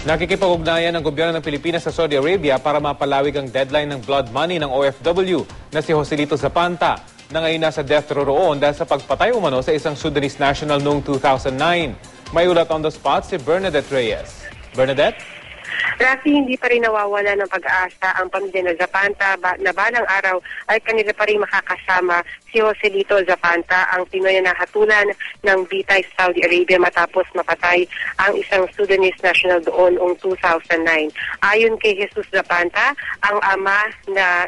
Nakikipag-ugnayan ng gobyerno ng Pilipinas sa Saudi Arabia para mapalawig ang deadline ng blood money ng OFW na si Joselito Zapanta na ngayon nasa death row roon dahil sa pagpatay umano sa isang Sudanese national noong 2009. May ulat on the spot si Bernadette Reyes. Bernadette? Rafi, hindi pa rin nawawala ng pag-aasa ang pamilya ng Zapanta na balang araw ay kanila pa rin makakasama si Joselito Zapanta, ang Pinoy na nahatulan ng bitay sa Saudi Arabia matapos mapatay ang isang Sudanese national doon noong 2009. Ayon kay Jesus Zapanta, ang ama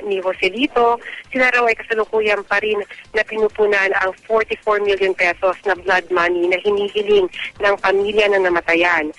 ni Joselito, sila raw ay kasalukuyan pa rin na pinupunan ang 44 million pesos na blood money na hinihiling ng pamilya ng namatayan.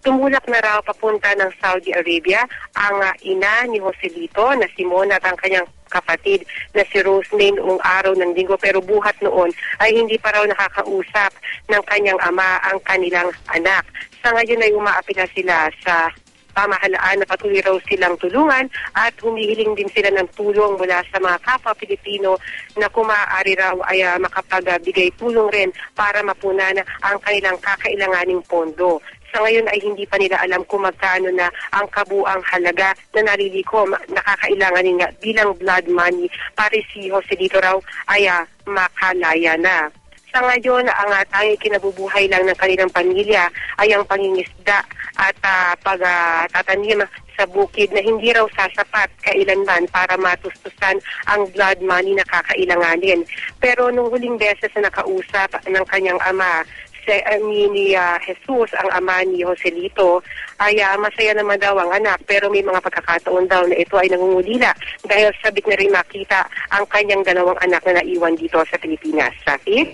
Tumulak na raw papunta ng Saudi Arabia ang ina ni Joselito na si Mona at ang kanyang kapatid na si Rosemary noong araw ng Linggo, pero buhat noon ay hindi pa raw nakakausap ng kanyang ama ang kanilang anak. Sa ngayon ay umaapila sila sa pamahalaan na patuloy raw silang tulungan at humihiling din sila ng tulong mula sa mga kapwa Pilipino na kung maaari raw ay makapagbigay tulong rin para mapunan ang kanilang kakailanganing pondo. Sa ngayon ay hindi pa nila alam kung magkano na ang kabuang halaga na narilikom nakakailanganin nga bilang blood money para si Joselito raw ay makalaya na. Sa ngayon, ang tanging kinabubuhay lang ng kanilang pamilya ay ang pangingisda at pagtatanim sa bukid na hindi raw sasapat kailanman para matustusan ang blood money na kakailanganin. Pero nung huling beses na nakausap ng kanyang ama, ni Jesus, ang ama ni Joselito, ay masaya naman daw ang anak, pero may mga pagkakataon daw na ito ay nangungulila dahil sabik na rin makita ang kanyang dalawang anak na naiwan dito sa Pilipinas. Safi?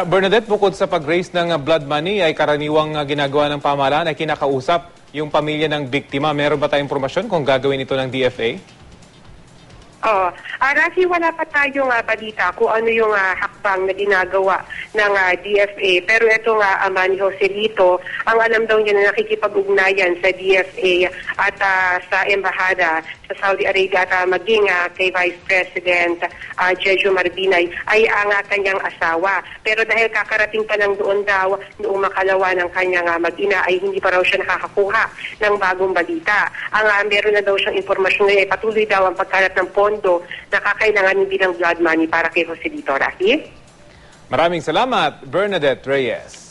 Bernadette, bukod sa pag-raise ng blood money ay karaniwang ginagawa ng pamahalaan ay kinakausap yung pamilya ng biktima. Meron ba tayong impormasyon kung gagawin ito ng DFA? Rafi, wala pa tayong balita kung ano yung hakbang na ginagawa ng DFA. Pero ito nga, ama ni Joselito, ang alam daw niya na nakikipag-ugnayan sa DFA at sa embahada sa Saudi Arabia at maging kay Vice President Jejo Marbinay ay ang kanyang asawa. Pero dahil kakarating pa lang doon daw noong makalawa ng kanyang mag-ina ay hindi pa raw siya nakakakuha ng bagong balita. Ang meron na daw siyang impormasyon ngayon ay patuloy daw ang pagkalat ng pondo na kakailanganin bilang blood money para kay Joselito. Rafi? Maraming salamat, Bernadette Reyes.